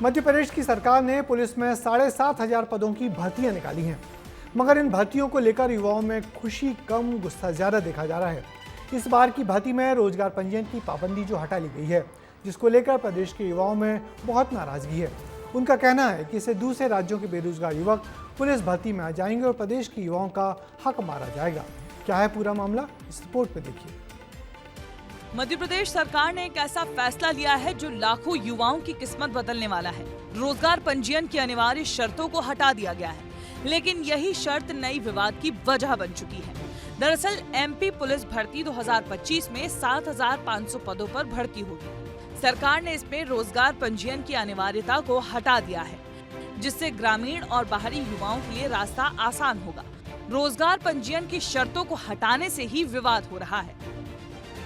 मध्य प्रदेश की सरकार ने पुलिस में 7,500 पदों की भर्तियां निकाली हैं, मगर इन भर्तियों को लेकर युवाओं में खुशी कम, गुस्सा ज्यादा देखा जा रहा है। इस बार की भर्ती में रोजगार पंजीयन की पाबंदी जो हटा ली गई है, जिसको लेकर प्रदेश के युवाओं में बहुत नाराजगी है। उनका कहना है कि इससे दूसरे राज्यों के बेरोजगार युवक पुलिस भर्ती में आ जाएंगे और प्रदेश के युवाओं का हक मारा जाएगा। क्या है पूरा मामला, इस रिपोर्ट में देखिए। मध्य प्रदेश सरकार ने एक ऐसा फैसला लिया है जो लाखों युवाओं की किस्मत बदलने वाला है। रोजगार पंजीयन की अनिवार्य शर्तों को हटा दिया गया है, लेकिन यही शर्त नई विवाद की वजह बन चुकी है। दरअसल एमपी पुलिस भर्ती 2025 में 7,500 पदों पर भर्ती होगी। सरकार ने इसमें रोजगार पंजीयन की अनिवार्यता को हटा दिया है, जिससे ग्रामीण और बाहरी युवाओं के लिए रास्ता आसान होगा। रोजगार पंजीयन की शर्तों को हटाने से ही विवाद हो रहा है।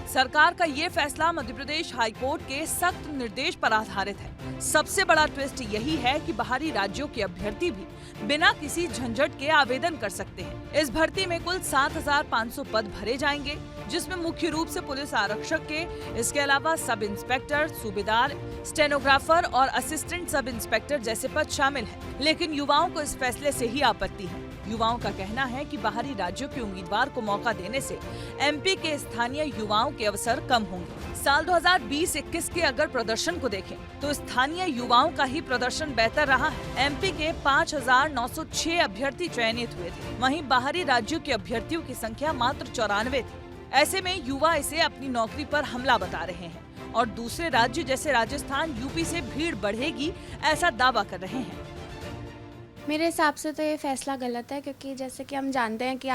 सरकार का ये फैसला मध्य प्रदेश हाईकोर्ट के सख्त निर्देश पर आधारित है। सबसे बड़ा ट्विस्ट यही है कि बाहरी राज्यों के अभ्यर्थी भी बिना किसी झंझट के आवेदन कर सकते हैं। इस भर्ती में कुल 7,500 पद भरे जाएंगे, जिसमें मुख्य रूप से पुलिस आरक्षक के, इसके अलावा सब इंस्पेक्टर, सूबेदार, स्टेनोग्राफर और असिस्टेंट सब इंस्पेक्टर जैसे पद शामिल हैं। लेकिन युवाओं को इस फैसले से ही आपत्ति है। युवाओं का कहना है कि बाहरी राज्यों के उम्मीदवार को मौका देने से एमपी के स्थानीय युवाओं के अवसर कम होंगे। साल 2020-21 के अगर प्रदर्शन को देखें तो स्थानीय युवाओं का ही प्रदर्शन बेहतर रहा है। एमपी के 5,906 अभ्यर्थी चयनित हुए थे, वहीं बाहरी राज्यों के अभ्यर्थियों की संख्या मात्र 94 थी। ऐसे में युवा इसे अपनी नौकरी पर हमला बता रहे हैं और दूसरे राज्य जैसे राजस्थान, यूपी से भीड़ बढ़ेगी ऐसा दावा कर रहे हैं। मेरे हिसाब से तो ये फैसला गलत है, क्योंकि जैसे कि हम जानते हैं कि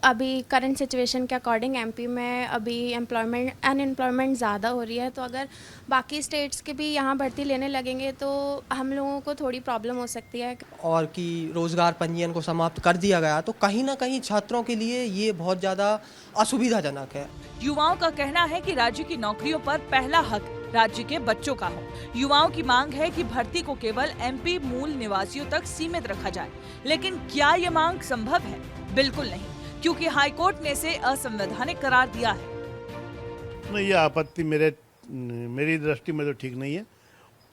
अभी करंट सिचुएशन के अकॉर्डिंग एमपी में अभी अनएम्प्लॉयमेंट ज़्यादा हो रही है। तो अगर बाकी स्टेट्स के भी यहाँ भर्ती लेने लगेंगे तो हम लोगों को थोड़ी प्रॉब्लम हो सकती है। और कि रोज़गार पंजीयन को समाप्त कर दिया गया तो कहीं ना कहीं छात्रों के लिए ये बहुत ज़्यादा असुविधाजनक है। युवाओं का कहना है कि राज्य की नौकरियों पर पहला हक राज्य के बच्चों का हो। युवाओं की मांग है कि भर्ती को केवल एमपी मूल निवासियों तक सीमित रखा जाए, लेकिन क्या ये मांग संभव है? बिल्कुल नहीं, क्योंकि हाईकोर्ट ने इसे असंवैधानिक करार दिया है। नहीं, ये आपत्ति मेरी दृष्टि में तो ठीक नहीं है।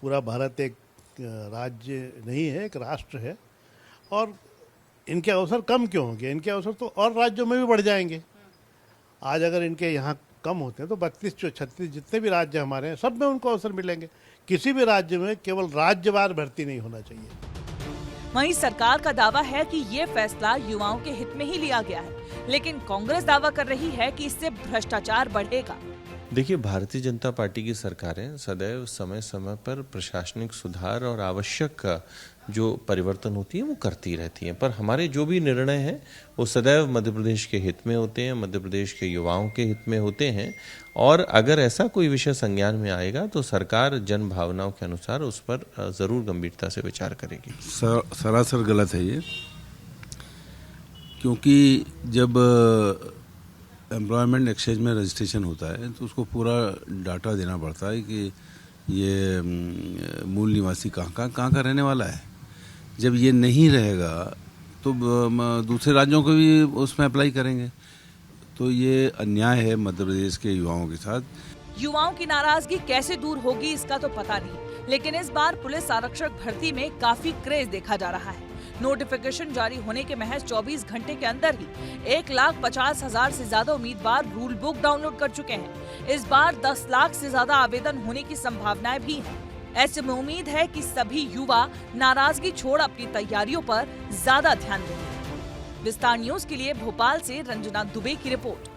पूरा भारत एक राज्य नहीं है, एक राष्ट्र है, और इनके अवसर कम क्यों होंगे? इनके अवसर तो और राज्यों में भी बढ़ जाएंगे। आज अगर इनके यहाँ कम होते हैं तो 32-36 जितने भी राज्य हमारे हैं, सब में उनको अवसर मिलेंगे। किसी भी राज्य में केवल राज्यवार भर्ती नहीं होना चाहिए। वहीं सरकार का दावा है कि ये फैसला युवाओं के हित में ही लिया गया है, लेकिन कांग्रेस दावा कर रही है कि इससे भ्रष्टाचार बढ़ेगा। देखिए, भारतीय जनता पार्टी की सरकारें सदैव समय समय पर प्रशासनिक सुधार और आवश्यक जो परिवर्तन होती है वो करती रहती हैं, पर हमारे जो भी निर्णय हैं वो सदैव मध्य प्रदेश के हित में होते हैं, मध्य प्रदेश के युवाओं के हित में होते हैं। और अगर ऐसा कोई विषय संज्ञान में आएगा तो सरकार जन भावनाओं के अनुसार उस पर ज़रूर गंभीरता से विचार करेगी। सरासर गलत है ये, क्योंकि जब एम्प्लॉयमेंट एक्सचेंज में रजिस्ट्रेशन होता है तो उसको पूरा डाटा देना पड़ता है कि ये मूल निवासी कहाँ का रहने वाला है। जब ये नहीं रहेगा तो दूसरे राज्यों को भी उसमें अप्लाई करेंगे, तो ये अन्याय है मध्य प्रदेश के युवाओं के साथ। युवाओं की नाराजगी कैसे दूर होगी इसका तो पता नहीं, लेकिन इस बार पुलिस आरक्षक भर्ती में काफी क्रेज देखा जा रहा है। नोटिफिकेशन जारी होने के महज 24 घंटे के अंदर ही 1,50,000 से ज्यादा उम्मीदवार रूल बुक डाउनलोड कर चुके हैं। इस बार 10 लाख से ज्यादा आवेदन होने की संभावनाएं भी हैं। ऐसे में उम्मीद है कि सभी युवा नाराजगी छोड़ अपनी तैयारियों पर ज्यादा ध्यान देंगे। विस्तार न्यूज के लिए भोपाल से रंजना दुबे की रिपोर्ट।